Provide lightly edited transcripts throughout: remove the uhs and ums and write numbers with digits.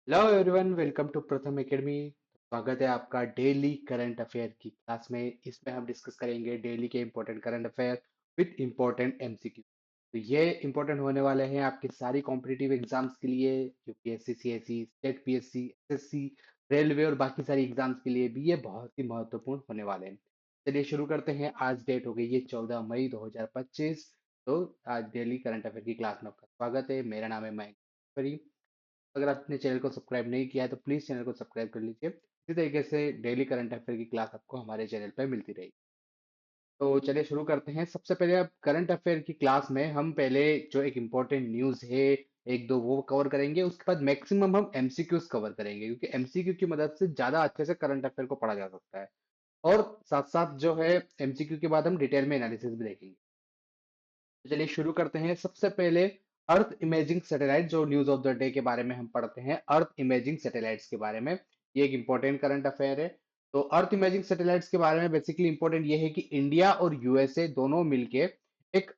Hello everyone, welcome to प्रथम academy. स्वागत है आपका डेली करंट अफेयर की क्लास में। इसमें हम डिस्कस करेंगे डेली के important current affair with important MCQ. तो ये इंपॉर्टेंट होने वाले हैं आपकी सारी कॉम्पिटिटिव एग्जाम्स के लिए, UPSC, CSC, state PSC, SSC, railway और बाकी सारी एग्जाम्स के लिए भी ये बहुत ही महत्वपूर्ण होने वाले हैं। चलिए शुरू करते हैं। आज डेट हो गई है 14 मई 2025। तो आज डेली करंट अफेयर की क्लास में आपका स्वागत है। मेरा नाम है मयंक। अगर आपने चैनल को सब्सक्राइब नहीं किया है तो प्लीज चैनल को सब्सक्राइब कर लीजिए। इसी तरीके से डेली करंट अफेयर की क्लास आपको हमारे चैनल पर मिलती रहेगी। तो चलिए शुरू करते हैं। सबसे पहले अब करंट अफेयर की क्लास में हम पहले जो एक इम्पोर्टेंट न्यूज है एक दो वो कवर करेंगे। उसके बाद मैक्सिमम हम एमसीक्यूज कवर करेंगे, क्योंकि एमसीक्यू की मदद से ज्यादा अच्छे से करंट अफेयर को पढ़ा जा सकता है। और साथ साथ जो है एमसीक्यू के बाद हम डिटेल में एनालिसिस भी देखेंगे। तो चलिए शुरू करते हैं। सबसे पहले अर्थ इमेजिंग सैटेलाइट, जो न्यूज ऑफ द डे के बारे में हम पढ़ते हैं, अर्थ इमेजिंग सैटेलाइट्स के बारे में। ये एक इंपॉर्टेंट करंट अफेयर है। तो अर्थ इमेजिंग सैटेलाइट्स के बारे में बेसिकली इंपॉर्टेंट ये है कि इंडिया और यूएसए दोनों मिलके एक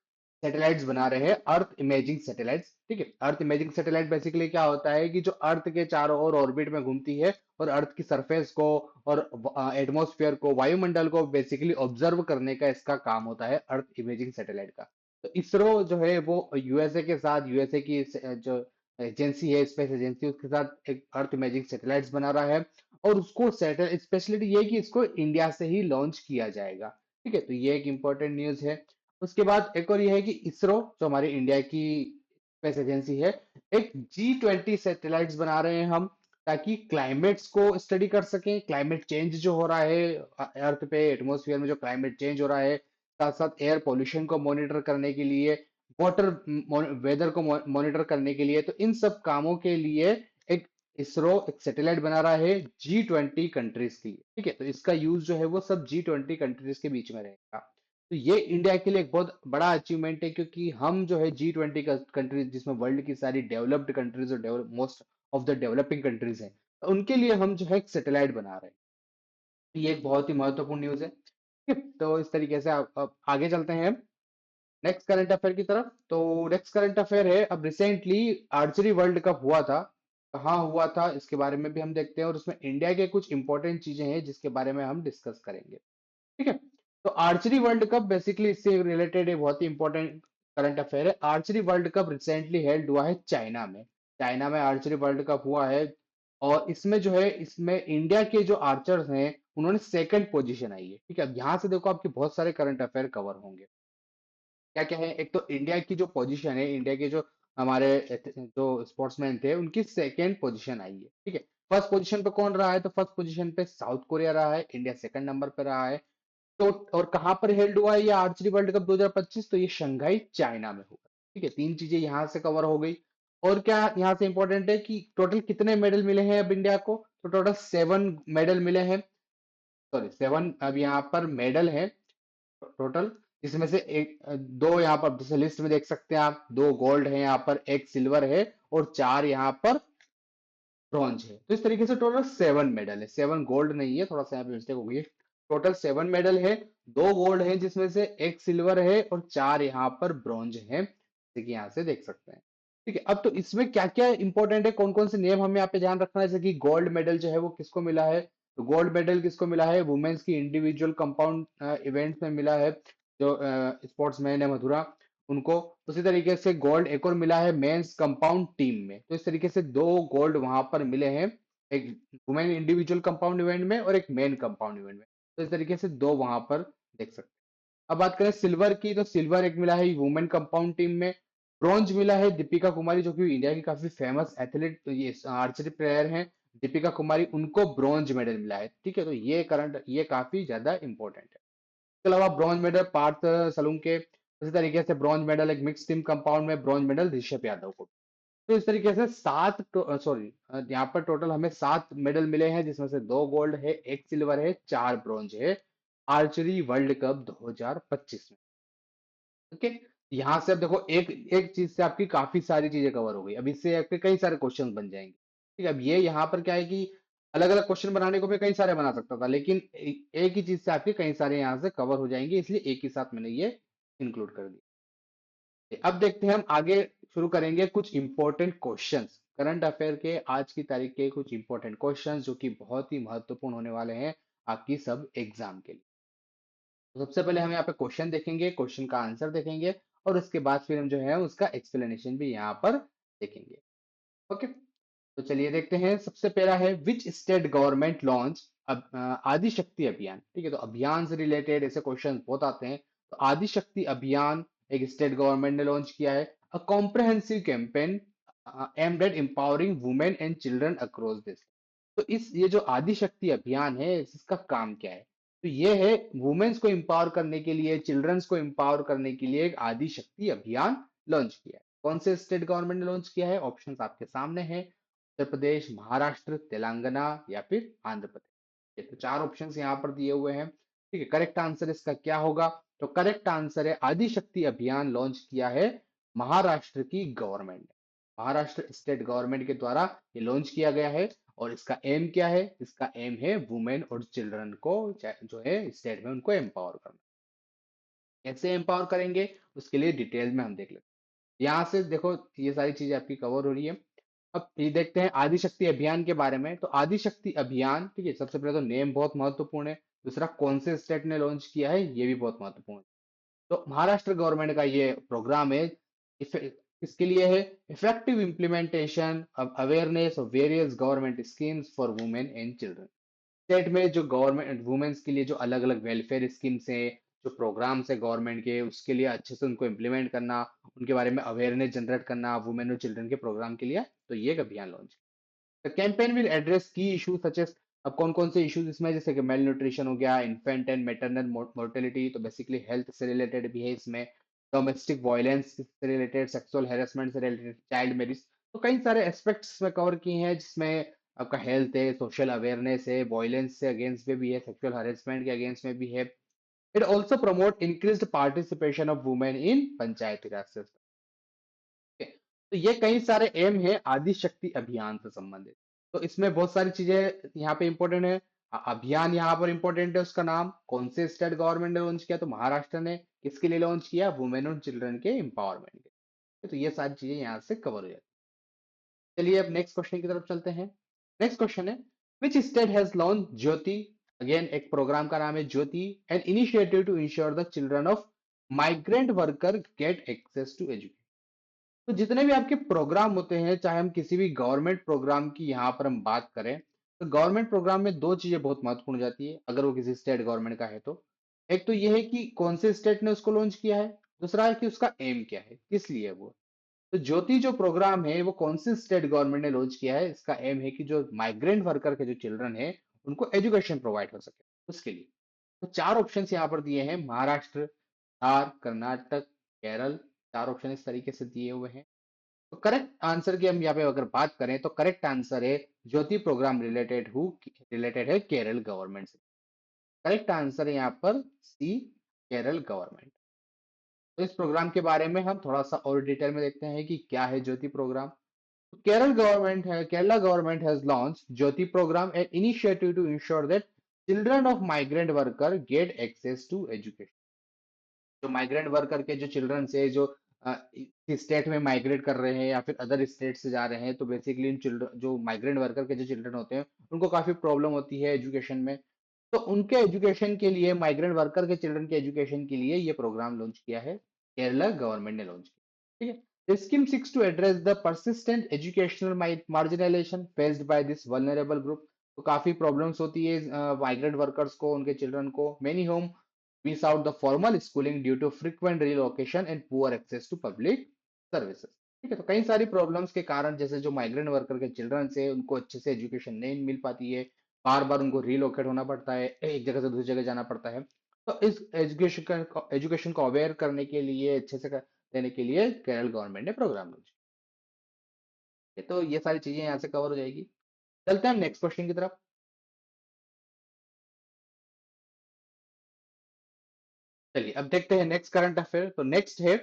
सैटेलाइट्स बना रहे हैं, अर्थ इमेजिंग सैटेलाइट्स। ठीक है, अर्थ इमेजिंग सैटेलाइट बेसिकली क्या होता है कि जो अर्थ के चारों ओर ऑर्बिट में घूमती है और अर्थ की सरफेस को और एटमॉस्फेयर को, वायुमंडल को बेसिकली ऑब्जर्व करने का इसका काम होता है, अर्थ इमेजिंग सैटेलाइट का। तो इसरो जो है वो यूएसए के साथ, यूएसए की जो एजेंसी है, स्पेस एजेंसी, उसके साथ एक अर्थ इमेजिंग सैटेलाइट्स बना रहा है। और उसको सैटेलाइट स्पेशलिटी ये है कि इसको इंडिया से ही लॉन्च किया जाएगा। ठीक है, तो ये एक इंपॉर्टेंट न्यूज है। उसके बाद एक और ये है कि इसरो, जो हमारी इंडिया की स्पेस एजेंसी है, एक G20 सैटेलाइट्स बना रहे हैं हम, ताकि क्लाइमेट्स को स्टडी कर सकें। क्लाइमेट चेंज जो हो रहा है अर्थ पे, एटमॉस्फेयर में जो क्लाइमेट चेंज हो रहा है, साथ साथ एयर पोल्यूशन को मॉनिटर करने के लिए, वाटर वेदर को मॉनिटर करने के लिए, तो इन सब कामों के लिए एक इसरो एक सैटेलाइट बना रहा है G20 कंट्रीज के लिए। ठीक है, तो इसका यूज जो है वो सब G20 कंट्रीज के बीच में रहेगा। तो ये इंडिया के लिए एक बहुत बड़ा अचीवमेंट है, क्योंकि हम जो है G20 का कंट्रीज, जिसमें वर्ल्ड की सारी डेवलप्ड कंट्रीज और most of the developing countries हैं, तो उनके लिए हम जो है एक सैटेलाइट बना रहे हैं। ये एक बहुत ही महत्वपूर्ण न्यूज है। ठीक है, तो इस तरीके से आप आगे चलते हैं नेक्स्ट करंट अफेयर की तरफ। तो नेक्स्ट करंट अफेयर है, अब रिसेंटली आर्चरी वर्ल्ड कप हुआ था। कहाँ हुआ था इसके बारे में भी हम देखते हैं, और उसमें इंडिया के कुछ इंपॉर्टेंट चीजें हैं जिसके बारे में हम डिस्कस करेंगे। ठीक है, तो आर्चरी वर्ल्ड कप बेसिकली इससे रिलेटेड एक बहुत ही इंपॉर्टेंट करंट अफेयर है। Archery world cup recently held हुआ है चाइना में। चाइना में आर्चरी वर्ल्ड कप हुआ है, और इसमें जो है, इसमें इंडिया के जो आर्चर्स हैं उन्होंने सेकंड पोजीशन आई है। ठीक है, अब यहाँ से देखो आपके बहुत सारे करंट अफेयर कवर होंगे। क्या क्या है, एक तो इंडिया की जो पोजीशन है, इंडिया के जो हमारे जो स्पोर्ट्समैन थे उनकी सेकेंड पोजीशन आई है। ठीक है, फर्स्ट पोजीशन पे कौन रहा है, तो फर्स्ट पोजीशन पे साउथ कोरिया रहा है, इंडिया सेकंड नंबर पे रहा है। तो और कहाँ पर हेल्ड हुआ है ये आर्चरी वर्ल्ड कप 2025, तो ये शंघाई चाइना में होगा। ठीक है, तीन चीजें यहाँ से कवर हो गई। और क्या यहाँ से इंपॉर्टेंट है कि टोटल कितने मेडल मिले हैं अब इंडिया को, तो टोटल 7 मेडल मिले हैं। सॉरी, 7 अब यहाँ पर मेडल है टोटल। जिसमें से एक दो यहाँ पर जैसे लिस्ट में देख सकते हैं आप, 2 गोल्ड है यहाँ पर, एक सिल्वर है और 4 यहाँ पर ब्रॉन्ज है। तो इस तरीके से टोटल 7 मेडल है, 7 गोल्ड नहीं है, थोड़ा सा यहाँ पे मिस्टेक हो गई है। टोटल 7 मेडल है, 2 गोल्ड है जिसमें से एक सिल्वर है और 4 यहाँ पर ब्रॉन्ज है, जैसे कि यहाँ से देख सकते हैं। ठीक है, अब तो इसमें क्या क्या इंपॉर्टेंट है, कौन कौन से नियम हमें यहाँ पे ध्यान रखना है। जैसे कि गोल्ड मेडल जो है वो किसको मिला है, तो गोल्ड मेडल किसको मिला है, वुमेन्स की इंडिविजुअल कंपाउंड इवेंट्स में मिला है, जो स्पोर्ट्स मैन है मधुरा, उनको। उसी तरीके से गोल्ड एक और मिला है मेंस कंपाउंड टीम में। तो इस तरीके से 2 गोल्ड वहां पर मिले हैं, एक वुमेन इंडिविजुअल कंपाउंड इवेंट में और एक मेन कंपाउंड इवेंट में। तो इस तरीके से 2 वहां पर देख सकते हैं। अब बात करें सिल्वर की, तो सिल्वर एक मिला है वुमेन कंपाउंड टीम में। ब्रॉन्ज मिला है दीपिका कुमारी, जो कि इंडिया की काफी फेमस एथलीट, ये आर्चरी प्लेयर हैं, दीपिका कुमारी, उनको ब्रॉन्ज मेडल मिला है। ठीक है, तो ये काफी ज्यादा इंपॉर्टेंट है। इसके अलावा ब्रॉन्ज मेडल पार्थ सलूम के, इसी तरीके से ब्रॉन्ज मेडल एक मिक्स टीम कंपाउंड में, ब्रॉन्ज मेडल ऋषभ यादव को। तो इस तरीके से यहाँ पर टोटल हमें 7 मेडल मिले हैं, जिसमें से 2 गोल्ड है, एक सिल्वर है, 4 ब्रॉन्ज है, आर्चरी वर्ल्ड कप 2025 में। ओके, यहाँ से अब देखो एक एक चीज से आपकी काफी सारी चीजें कवर हो गई। अब इससे आपके कई सारे क्वेश्चन बन जाएंगे। ठीक है, अब ये यहाँ पर क्या है कि अलग अलग क्वेश्चन बनाने को मैं कई सारे बना सकता था, लेकिन एक ही चीज से आपके कई सारे यहाँ से कवर हो जाएंगे, इसलिए एक ही साथ मैंने ये इंक्लूड कर दिया। अब देखते हैं हम आगे शुरू करेंगे कुछ इंपॉर्टेंट क्वेश्चंस, करंट अफेयर के आज की तारीख के कुछ इंपॉर्टेंट क्वेश्चंस जो कि बहुत ही महत्वपूर्ण होने वाले हैं आपकी सब एग्जाम के लिए। तो सबसे पहले हम यहाँ पे क्वेश्चन देखेंगे, क्वेश्चन का आंसर देखेंगे, और उसके बाद फिर हम जो है उसका एक्सप्लेनेशन भी यहाँ पर देखेंगे। ओके, तो चलिए देखते हैं। सबसे पहला है विच स्टेट गवर्नमेंट लॉन्च आदि शक्ति अभियान। ठीक है, तो अभियान से रिलेटेड ऐसे क्वेश्चन बहुत आते हैं। तो आदि शक्ति अभियान एक स्टेट गवर्नमेंट ने लॉन्च किया है, a comprehensive campaign aimed at empowering women and children across this. तो इस ये जो आदि शक्ति अभियान है इसका काम क्या है? तो ये है वुमेन्स को एम्पावर करने के लिए, चिल्ड्रंस को एम्पावर करने के लिए एक आदि शक्ति अभियान लॉन्च किया है। कौन से स्टेट गवर्नमेंट ने लॉन्च किया है? ऑप्शंस आपके सामने हैं, उत्तर प्रदेश, महाराष्ट्र, तेलंगाना या फिर आंध्र प्रदेश। तो चार ऑप्शंस यहाँ पर दिए हुए हैं। ठीक है, करेक्ट आंसर इसका क्या होगा? तो करेक्ट आंसर है आदि शक्ति अभियान लॉन्च किया है महाराष्ट्र की गवर्नमेंट ने। महाराष्ट्र स्टेट गवर्नमेंट के द्वारा ये लॉन्च किया गया है। और इसका एम क्या है? इसका एम है वुमेन और चिल्ड्रन को जो है स्टेट में उनको एम्पावर करना। कैसे एम्पावर करेंगे उसके लिए डिटेल में हम देख लेते हैं। यहाँ से देखो ये सारी चीजें आपकी कवर हो रही है। अब ये देखते हैं आदि शक्ति अभियान के बारे में। तो आदि शक्ति अभियान, ठीक है, सबसे पहले तो नेम बहुत महत्वपूर्ण है, दूसरा कौन से स्टेट ने लॉन्च किया है ये भी बहुत महत्वपूर्ण है। तो महाराष्ट्र गवर्नमेंट का ये प्रोग्राम है। इसके लिए है effective implementation of awareness of various government schemes for women and children. State में जो गवर्नमेंट वुमेन्स के लिए जो अलग अलग वेलफेयर स्कीम्स हैं, जो प्रोग्राम्स है गवर्नमेंट के, उसके लिए अच्छे से उनको इम्प्लीमेंट करना, उनके बारे में अवेयरनेस जनरेट करना वुमेन और चिल्ड्रन के प्रोग्राम के लिए। तो ये एक अभियान launch. The campaign will address की इशू सच एज, अब कौन कौन से इश्यूज इसमें, जैसे कि मेल न्यूट्रिशन हो गया, इन्फेंट एंड मैटरनल मोर्टेलिटी, तो बेसिकली हेल्थ से रिलेटेड भी है इसमें, डोमेस्टिक वायलेंस से रिलेटेड, सेक्सुअल हेरासमेंट से रिलेटेड, चाइल्ड मैरिज। तो कई सारे एस्पेक्ट्स में कवर किए हैं जिसमें आपका हेल्थ है, सोशल अवेयरनेस है, वायलेंस से अगेंस्ट में भी है, सेक्सुअल हेरासमेंट के अगेंस्ट में भी है। It also promote increased participation of women in Panchayati Raj system. तो ये कई सारे एम है आदि शक्ति अभियान से संबंधित। तो इसमें बहुत सारी चीजें यहाँ पे इंपॉर्टेंट है। अभियान यहाँ पर इंपॉर्टेंट है, उसका नाम, कौन से स्टेट गवर्नमेंट ने लॉन्च किया, तो महाराष्ट्र ने। किसके लिए लॉन्च किया? वुमेन और चिल्ड्रन के एम्पावरमेंट के लिए। तो ये सारी चीजें यहाँ से कवर हो जाती है। चलिए अब नेक्स्ट क्वेश्चन की तरफ चलते हैं। नेक्स्ट क्वेश्चन है which state has launch Jyoti. Again एक प्रोग्राम का नाम है Jyoti, an initiative to ensure the children of migrant worker get access to education. तो जितने भी आपके प्रोग्राम होते हैं, चाहे हम किसी भी गवर्नमेंट प्रोग्राम की यहाँ पर हम बात करें, तो गवर्नमेंट प्रोग्राम में दो चीजें बहुत महत्वपूर्ण हो जाती है अगर वो किसी स्टेट गवर्नमेंट का है तो। एक तो ये है कि कौन से स्टेट ने उसको लॉन्च किया है, दूसरा है कि उसका एम क्या है, किस लिए वो। तो ज्योति जो प्रोग्राम है वो कौन से स्टेट गवर्नमेंट ने लॉन्च किया है? इसका एम है कि जो माइग्रेंट वर्कर के जो चिल्ड्रन है उनको एजुकेशन प्रोवाइड हो सके उसके लिए। तो चार ऑप्शन यहाँ पर दिए हैं, महाराष्ट्र, बिहार, कर्नाटक, केरल। चार ऑप्शन इस तरीके से दिए हुए हैं। तो करेक्ट आंसर की हम यहाँ पे अगर बात करें तो करेक्ट आंसर है ज्योति प्रोग्राम रिलेटेड है केरल गवर्नमेंट से। करेक्ट आंसर है यहाँ पर सी, केरल गवर्नमेंट। तो इस प्रोग्राम के बारे में हम थोड़ा सा और डिटेल में देखते हैं कि क्या है ज्योति programme. Kerala government has launched Jyoti program, an initiative to ensure that children of migrant worker get access to education. जो माइग्रेंट वर्कर के जो चिल्ड्रन से जो स्टेट में माइग्रेट कर रहे हैं या फिर अदर स्टेट से जा रहे हैं, तो बेसिकली इन चिल्ड्रन, जो माइग्रेंट वर्कर के जो चिल्ड्रन होते हैं, उनको काफी प्रॉब्लम होती है एजुकेशन में। तो उनके एजुकेशन के लिए, माइग्रेंट वर्कर के चिल्ड्रन के एजुकेशन के लिए ये प्रोग्राम लॉन्च किया है, केरला गवर्नमेंट ने लॉन्च किया। ठीक है, the scheme seeks to address the persistent educational marginalization faced by this vulnerable group। तो काफी प्रॉब्लम्स होती है माइग्रेंट वर्कर्स को, उनके चिल्ड्रन को। Many home miss out the formal schooling due to frequent relocation and poor access to public services। ठीक है, तो कई सारी प्रॉब्लम्स के कारण, जैसे जो माइग्रेंट वर्कर के चिल्ड्रन से उनको अच्छे से एजुकेशन नहीं मिल पाती है, बार बार उनको रिलोकेट होना पड़ता है, एक जगह से दूसरी जगह जाना पड़ता है। तो इस एजुकेशन को अवेयर करने के लिए, अच्छे से देने के लिए केरल गवर्नमेंट ने प्रोग्राम लॉन्च किया। तो ये सारी चीजें यहाँ से कवर हो जाएगी। चलते हैं नेक्स्ट क्वेश्चन की तरफ। चलिए अब देखते हैं नेक्स्ट करंट अफेयर। तो नेक्स्ट है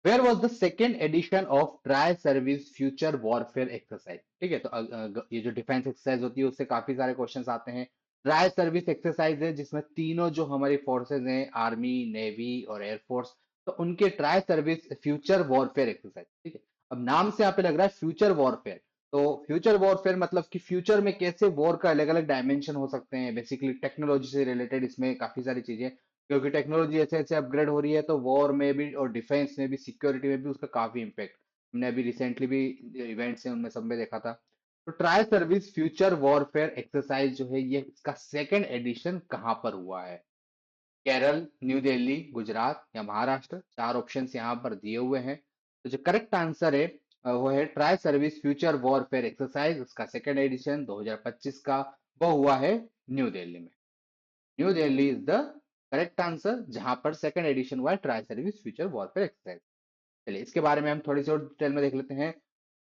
where was the second edition of tri service future warfare exercise. ठीक है, तो ये जो डिफेंस एक्सरसाइज होती है उससे काफी सारे क्वेश्चंस आते हैं। ट्राई सर्विस एक्सरसाइज है जिसमें तीनों जो हमारी फोर्सेज हैं, आर्मी, नेवी और एयरफोर्स, तो उनके try service future warfare exercise, ठीक है। अब नाम से यहाँ पे लग रहा है फ्यूचर वॉरफेयर। तो फ्यूचर वॉरफेयर मतलब कि फ्यूचर में कैसे वॉर का अलग अलग डायमेंशन हो सकते हैं, बेसिकली टेक्नोलॉजी से रिलेटेड इसमें काफी सारी चीजें, क्योंकि टेक्नोलॉजी ऐसे ऐसे अपग्रेड हो रही है, तो वॉर में भी और डिफेंस में भी सिक्योरिटी में भी उसका काफी इम्पेक्ट हमने अभी रिसेंटली भी इवेंट्स हैं उनमें सब में देखा था। तो try service future warfare exercise जो है ये इसका सेकेंड एडिशन कहाँ पर हुआ है? केरल, न्यू दिल्ली, गुजरात या महाराष्ट्र, चार ऑप्शंस यहाँ पर दिए हुए हैं। तो जो करेक्ट आंसर है वो है try service future warfare exercise, उसका सेकेंड एडिशन 2025 का, वो हुआ है न्यू दिल्ली में। New Delhi is the correct answer जहां पर सेकेंड एडिशन हुआ है try service future warfare exercise. चलिए इसके बारे में हम थोड़ी सी और डिटेल में देख लेते हैं।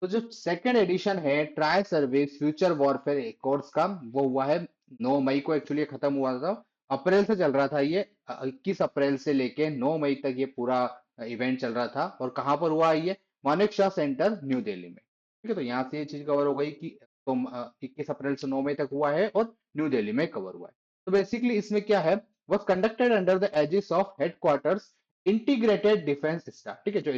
तो जो सेकेंड एडिशन है try service future warfare course का, वो हुआ है 9 मई को, एक्चुअली खत्म हुआ था, अप्रैल से चल रहा था ये, 21 अप्रैल से लेके 9 मई तक ये पूरा इवेंट चल रहा था। और कहाँ पर हुआ है ये? मानेक शाह सेंटर, न्यू दिल्ली में। ठीक है, तो यहाँ से ये चीज कवर हो गई कि तो 21 अप्रैल से 9 मई तक हुआ है और न्यू दिल्ली में कवर हुआ है। तो बेसिकली इसमें क्या है, was conducted under the aegis of headquarters integrated defence staff. ठीक है, जो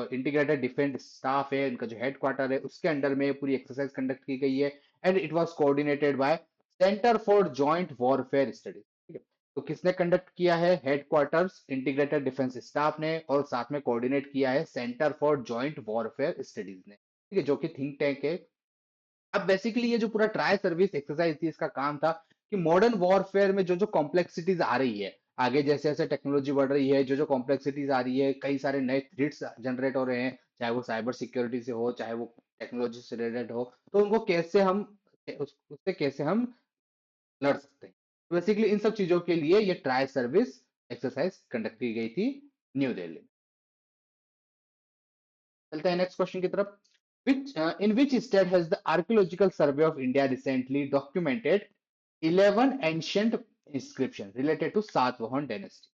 इंटीग्रेटेड डिफेंस स्टाफ है, इनका जो हेडक्वार्टर है उसके अंडर में पूरी एक्सरसाइज कंडक्ट की गई है। And it was coordinated by centre for joint warfare studies. ठीक है, तो किसने कंडक्ट किया है? हेडक्वार्टर्स इंटीग्रेटेड डिफेंस स्टाफ ने, और साथ में कोऑर्डिनेट किया है centre for joint warfare studies ने। ठीक है, जो कि थिंक टैंक है। अब बेसिकली ये जो पूरा ट्राई सर्विस एक्सरसाइज थी, इसका काम था कि मॉडर्न वॉरफेयर में जो जो कॉम्प्लेक्सिटीज आ रही है, आगे जैसे जैसे टेक्नोलॉजी बढ़ रही है, जो जो कॉम्प्लेक्सिटीज आ रही है, कई सारे नए थ्रेट्स जनरेट हो रहे हैं, चाहे वो साइबर सिक्योरिटी से हो, चाहे वो टेक्नोलॉजी से रिलेटेड हो, तो उनको कैसे हम उससे कैसे हम लड़ सकते हैं। तो बेसिकली इन सब चीजों के लिए ये ट्राई सर्विस एक्सरसाइज कंडक्ट की गई थी न्यू दिल्ली में। चलते हैं नेक्स्ट क्वेश्चन की तरफ। In which state has the Archaeological Survey of India recently documented 11 ancient inscriptions related to Satavahana dynasty?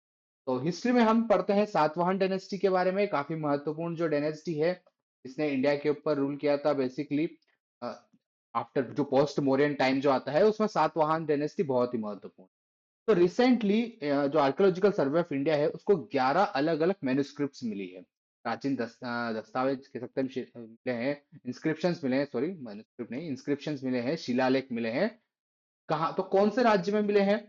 तो हिस्ट्री में हम पढ़ते हैं सातवाहन डायनेस्टी के बारे में, काफी महत्वपूर्ण जो डायनेस्टी है, इसने इंडिया के ऊपर रूल किया था बेसिकली। आफ्टर जो पोस्ट मौर्यन टाइम जो आता है उसमें सातवाहन डायनेस्टी बहुत ही महत्वपूर्ण। तो रिसेंटली जो आर्कियोलॉजिकल सर्वे ऑफ इंडिया है उसको 11 अलग अलग मैन्युस्क्रिप्ट्स मिली है, प्राचीन दस्तावेज कह सकते हैं, मिले हैं, इंस्क्रिप्शंस मिले हैं, सॉरी मैन्युस्क्रिप्ट नहीं, इंस्क्रिप्शंस मिले हैं, शिलालेख मिले हैं। कहाँ, तो कौन से राज्य में मिले हैं?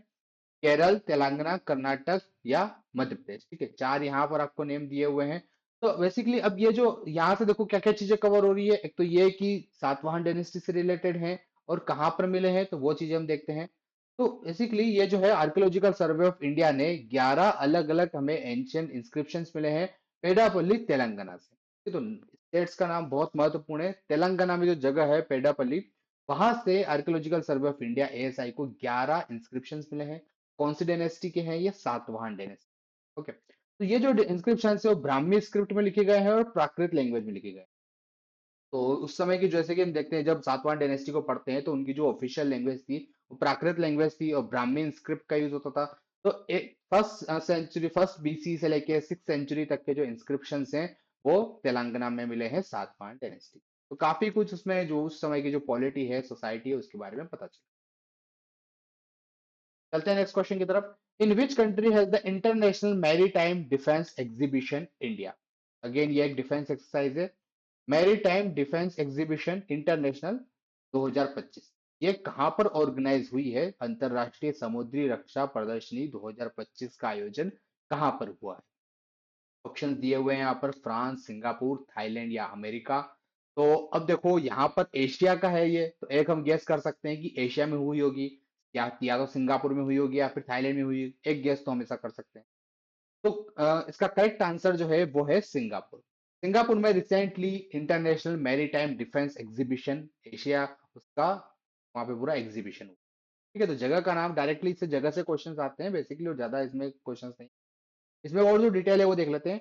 केरल, तेलंगाना, कर्नाटक या मध्य प्रदेश। ठीक है, चार यहाँ पर आपको नेम दिए हुए हैं। तो बेसिकली अब ये जो यहाँ से देखो क्या क्या चीजें कवर हो रही है, एक तो ये कि सातवाहन डायनेस्टी से रिलेटेड है, और कहाँ पर मिले हैं तो वो चीजें हम देखते हैं। तो बेसिकली ये जो है आर्कियोलॉजिकल सर्वे ऑफ इंडिया ने 11 अलग अलग हमें एंशियंट इंस्क्रिप्शंस मिले हैं पेडापल्ली तेलंगाना से। ठीक है, तो स्टेट्स का नाम बहुत महत्वपूर्ण है। तेलंगाना में जो जगह है पेडापल्ली, वहां से archaeological survey of India ASI को 11 इंस्क्रिप्शंस मिले हैं। कौन सी डायनेस्टी के हैं? ये सातवाहन डायनेस्टी। ओके, तो ये जो इंस्क्रिप्शन है वो ब्राह्मी स्क्रिप्ट में लिखे गए हैं और प्राकृत लैंग्वेज में लिखे गए हैं। तो उस समय की जैसे कि हम देखते हैं, जब सातवाहन डायनेस्टी को पढ़ते हैं तो उनकी जो ऑफिशियल लैंग्वेज थी वो प्राकृत लैंग्वेज थी और ब्राह्मी स्क्रिप्ट का यूज होता था। तो फर्स्ट सेंचुरी, फर्स्ट बीसी से लेके 6th सेंचुरी तक के जो इंस्क्रिप्शन हैं वो तेलंगाना में मिले हैं सातवाहन डायनेस्टी। तो काफी कुछ उसमें जो उस समय की जो पॉलिटी है, सोसाइटी है, उसके बारे में पता चला। चलते हैं नेक्स्ट क्वेश्चन की तरफ। In which country has the international maritime defence exhibition India? Again ये एक डिफेंस एक्सरसाइज है। मैरीटाइम डिफेंस एग्जीबिशन इंटरनेशनल 2025, ये कहाँ पर ऑर्गेनाइज हुई है? अंतरराष्ट्रीय समुद्री रक्षा प्रदर्शनी 2025 का आयोजन कहाँ पर हुआ है? ऑप्शन दिए हुए हैं यहाँ पर, फ्रांस, सिंगापुर, थाईलैंड या अमेरिका। तो अब देखो यहाँ पर एशिया का है ये, तो एक हम गेस कर सकते हैं कि एशिया में हुई होगी, या तो सिंगापुर में हुई होगी या फिर थाईलैंड में हुई होगी। एक गेस तो हमेशा कर सकते हैं। तो इसका करेक्ट आंसर जो है वो है सिंगापुर। सिंगापुर में recently international maritime defence exhibition Asia, उसका वहां पे पूरा एग्जीबिशन हुआ। ठीक है, तो जगह का नाम डायरेक्टली इससे जगह से क्वेश्चंस आते हैं बेसिकली, और ज्यादा इसमें क्वेश्चंस नहीं। इसमें और जो डिटेल है वो देख लेते हैं।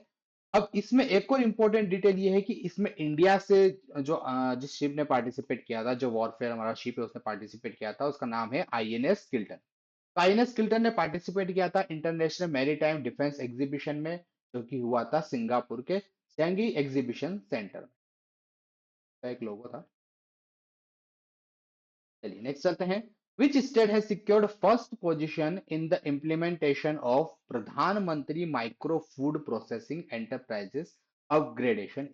अब इसमें एक और इम्पोर्टेंट डिटेल ये है कि इसमें इंडिया से जो जिस शिप ने पार्टिसिपेट किया था, जो वॉरफेयर हमारा शिप है उसने पार्टिसिपेट किया था, उसका नाम है आईएनएस किल्टन। तो आईएनएस किल्टन ने पार्टिसिपेट किया था इंटरनेशनल मैरीटाइम डिफेंस एग्जीबिशन में, जो कि हुआ था सिंगापुर के चैंगी एग्जीबिशन सेंटर में। का एक लोगो था। चलिए नेक्स्ट चलते हैं। Which state has secured first position in the implementation of Pradhan Mantri Micro Food Processing Enterprises Upgradation?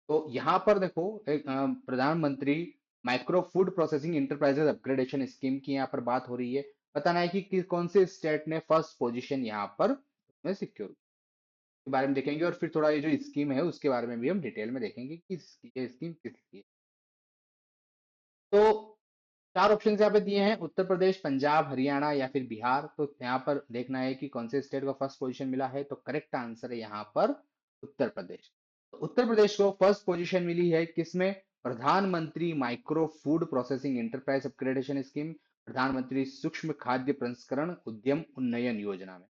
तो यहाँ पर देखो एक प्रधानमंत्री micro food processing enterprises upgradation scheme की यहाँ पर बात हो रही है। बताना है कि कौन से स्टेट ने फर्स्ट पोजीशन यहाँ पर उसमें सिक्योर के बारे में देखेंगे, और फिर थोड़ा ये जो स्कीम है उसके बारे में भी हम डिटेल में देखेंगे कि ये स्कीम किस लिए है। तो चार ऑप्शन यहाँ पे दिए हैं, उत्तर प्रदेश, पंजाब, हरियाणा या फिर बिहार। तो यहाँ पर देखना है कि कौन से स्टेट को फर्स्ट पोजीशन मिला है, तो करेक्ट आंसर है यहाँ पर उत्तर प्रदेश। तो उत्तर प्रदेश को फर्स्ट पोजीशन मिली है किसमें? प्रधानमंत्री micro food processing enterprise upgradation scheme, प्रधानमंत्री सूक्ष्म खाद्य प्रसंस्करण उद्यम उन्नयन योजना में।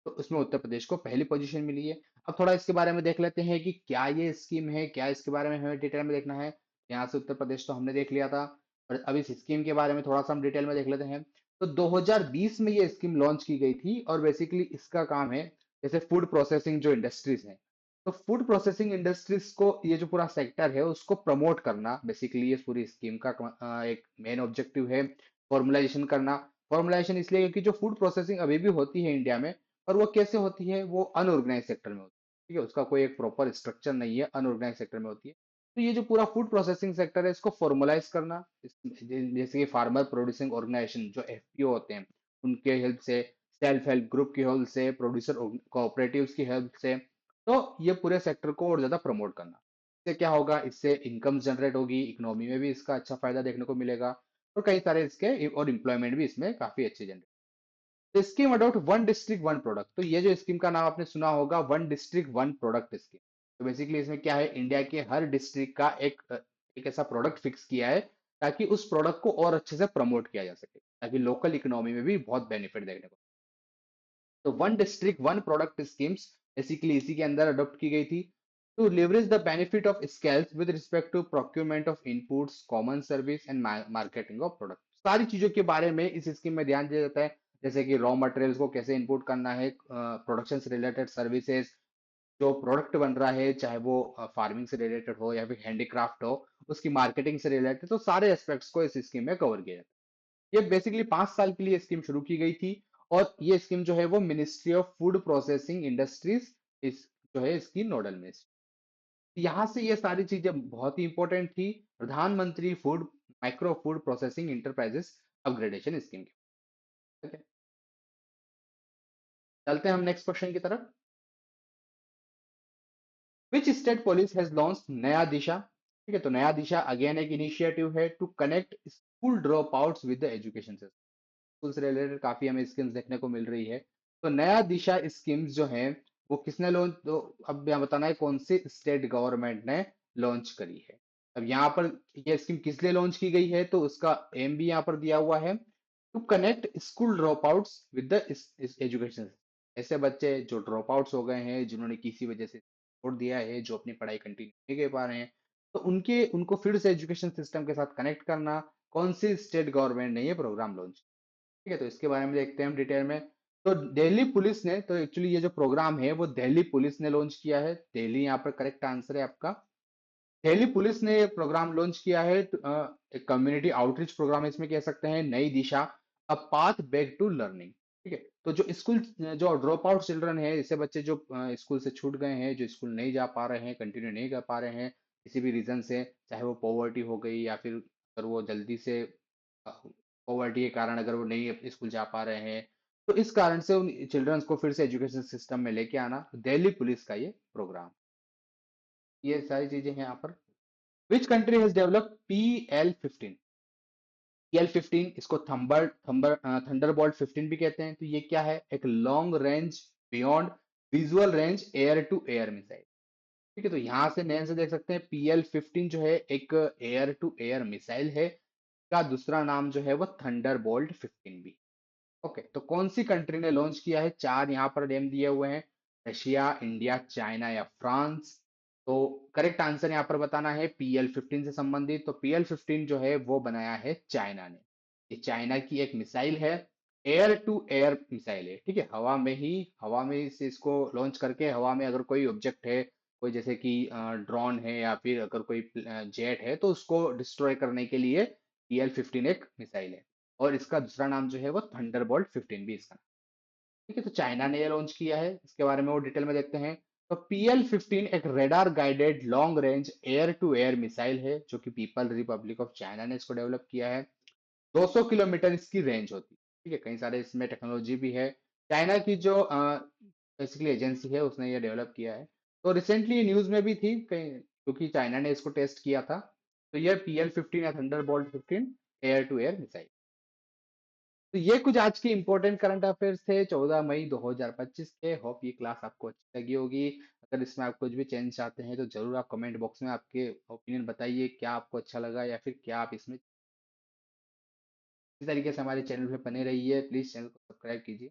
तो उसमें उत्तर प्रदेश को पहली पोजीशन मिली है। अब थोड़ा इसके बारे में देख लेते हैं कि क्या ये स्कीम है, क्या इसके बारे में हमें डिटेल में देखना है। यहाँ से उत्तर प्रदेश तो हमने देख लिया था, और अब इस स्कीम के बारे में थोड़ा सा हम डिटेल में देख लेते हैं। तो 2020 में ये स्कीम लॉन्च की गई थी, और बेसिकली इसका काम है जैसे फूड प्रोसेसिंग जो इंडस्ट्रीज है, तो फूड प्रोसेसिंग इंडस्ट्रीज को ये जो पूरा सेक्टर है उसको प्रमोट करना, बेसिकली ये पूरी स्कीम का एक मेन ऑब्जेक्टिव है। फॉर्मुलाइजेशन करना, फॉर्मुलाइजेशन इसलिए क्योंकि जो फूड प्रोसेसिंग अभी भी होती है इंडिया में, और वो कैसे होती है, वो अनऑर्गेनाइज सेक्टर में होती है। ठीक है, उसका कोई एक प्रॉपर स्ट्रक्चर नहीं है, अनऑर्गेनाइज सेक्टर में होती है। तो ये जो पूरा फूड प्रोसेसिंग सेक्टर है इसको फॉर्मलाइज करना, जैसे कि फार्मर प्रोड्यूसिंग ऑर्गेनाइजेशन जो एफपीओ होते हैं उनके हेल्प से, सेल्फ हेल्प ग्रुप की हेल्प से, प्रोड्यूसर कोऑपरेटिव्स की हेल्प से, तो ये पूरे सेक्टर को और ज्यादा प्रमोट करना। इससे क्या होगा, इससे इनकम जनरेट होगी, इकोनॉमी में भी इसका अच्छा फायदा देखने को मिलेगा, और कई सारे इसके और एम्प्लॉयमेंट भी इसमें काफी अच्छी generate. Scheme adopt one district one product, तो ये जो स्कीम का नाम आपने सुना होगा, one district one product scheme. तो बेसिकली इसमें क्या है, इंडिया के हर डिस्ट्रिक्ट का एक ऐसा प्रोडक्ट फिक्स किया है ताकि उस प्रोडक्ट को और अच्छे से प्रमोट किया जा सके, ताकि लोकल इकोनॉमी में भी बहुत बेनिफिट देखने को। तो one district one product schemes basically इसी के अंदर अडॉप्ट की गई थी, to leverage the benefit of scales with respect to procurement of inputs, common service and marketing of product. सारी चीजों के बारे में इस स्कीम में ध्यान दिया जाता है, जैसे कि रॉ मटेरियल्स को कैसे इनपुट करना है, प्रोडक्शन से रिलेटेड सर्विसेज, जो प्रोडक्ट बन रहा है चाहे वो फार्मिंग से रिलेटेड हो या फिर हैंडीक्राफ्ट हो, उसकी मार्केटिंग से रिलेटेड, तो सारे एस्पेक्ट्स को इस स्कीम में कवर किया जाता है। ये बेसिकली 5 साल के लिए स्कीम शुरू की गई थी, और ये स्कीम जो है वो ministry of food processing industries इस जो है इसकी नोडल मिनिस्ट्री। यहाँ से ये सारी चीजें बहुत ही इंपॉर्टेंट थी, प्रधानमंत्री food micro food processing enterprises upgradation scheme की। ठीक है, चलते हैं हम नेक्स्ट क्वेश्चन की तरफ। Which state police has launch Naya Disha? ठीक है, तो नया दिशा अगेन एक इनिशिएटिव है to connect school drop outs with the education system. School से रिलेटेड काफी हमें स्कीम्स देखने को मिल रही है। तो नया दिशा स्कीम्स जो है वो किसने लॉन्च, तो अब यहाँ बताना है कौन सी स्टेट गवर्नमेंट ने लॉन्च करी है। अब यहाँ पर ये स्कीम किस लिए लॉन्च की गई है, तो उसका एम भी यहाँ पर दिया हुआ है, to connect school drop outs with the education. ऐसे बच्चे जो ड्रॉप आउट्स हो गए हैं, जिन्होंने किसी वजह से छोड़ दिया है, जो अपनी पढ़ाई कंटिन्यू नहीं कर पा रहे हैं, तो उनके उनको फिर से एजुकेशन सिस्टम के साथ कनेक्ट करना, कौन सी स्टेट गवर्नमेंट ने ये प्रोग्राम लॉन्च। ठीक है, तो इसके बारे में देखते हैं हम डिटेल में। तो दिल्ली पुलिस ने, तो एक्चुअली ये जो प्रोग्राम है वो दिल्ली पुलिस ने लॉन्च किया है। दिल्ली यहाँ पर करेक्ट आंसर है आपका। दिल्ली पुलिस ने ये प्रोग्राम लॉन्च किया है, एक कम्युनिटी आउटरीच प्रोग्राम इसमें कह सकते हैं, नई दिशा, a path back to learning. ठीक है, तो जो स्कूल, जो ड्रॉप आउट चिल्ड्रन है, जैसे बच्चे जो स्कूल से छूट गए हैं, जो स्कूल नहीं जा पा रहे हैं, कंटिन्यू नहीं कर पा रहे हैं किसी भी रीजन से, चाहे वो पॉवर्टी हो गई या फिर अगर वो जल्दी से पॉवर्टी के कारण अगर वो नहीं अपने स्कूल जा पा रहे हैं, तो इस कारण से उन चिल्ड्रंस को फिर से एजुकेशन सिस्टम में लेके आना, दिल्ली पुलिस का ये प्रोग्राम, ये सारी चीजें हैं यहाँ पर। विच country has developed PL-15? PL-15 इसको थंडरबोल्ट 15 भी कहते हैं। तो ये क्या है, एक long range beyond visual range air to air missile. ठीक है, तो यहाँ से नैन से देख सकते हैं PL-15 जो है एक एयर टू एयर मिसाइल है, का दूसरा नाम जो है वो थंडरबोल्ट 15 भी। ओके, तो कौन सी कंट्री ने लॉन्च किया है, चार यहाँ पर नेम दिए हुए हैं, रशिया, इंडिया, चाइना या फ्रांस। तो करेक्ट आंसर यहाँ पर बताना है PL-15 से संबंधित। तो PL-15 जो है वो बनाया है चाइना ने। ये चाइना की एक मिसाइल है, एयर टू एयर मिसाइल है। ठीक है, हवा में से इसको लॉन्च करके, हवा में अगर कोई ऑब्जेक्ट है, कोई जैसे कि ड्रोन है या फिर अगर कोई जेट है, तो उसको डिस्ट्रॉय करने के लिए PL-15 एक मिसाइल है। और इसका दूसरा नाम जो है वो थंडरबोल्ट 15 भी इसका। ठीक है, तो चाइना ने ये लॉन्च किया है, इसके बारे में वो डिटेल में देखते हैं। तो PL-15 एक radar guided long range air to air missile है, जो कि पीपल रिपब्लिक ऑफ चाइना ने इसको डेवलप किया है। 200 किलोमीटर इसकी रेंज होती है। ठीक है, कई सारे इसमें टेक्नोलॉजी भी है। चाइना की जो बेसिकली एजेंसी है उसने ये डेवलप किया है। तो रिसेंटली न्यूज में भी थी कहीं, क्योंकि चाइना ने इसको टेस्ट किया था। तो ये PL-15 या thunderbolt 15 air to air missile. तो ये कुछ आज के इंपॉर्टेंट करंट अफेयर्स थे 14 मई 2025 के। होप ये क्लास आपको अच्छी लगी होगी। अगर इसमें आप कुछ भी चेंज चाहते हैं तो जरूर आप कमेंट बॉक्स में आपके ओपिनियन बताइए, क्या आपको अच्छा लगा या फिर क्या आप इसमें इसी तरीके से हमारे चैनल पे बने रहिए। प्लीज चैनल को सब्सक्राइब कीजिए।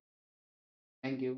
Thank you.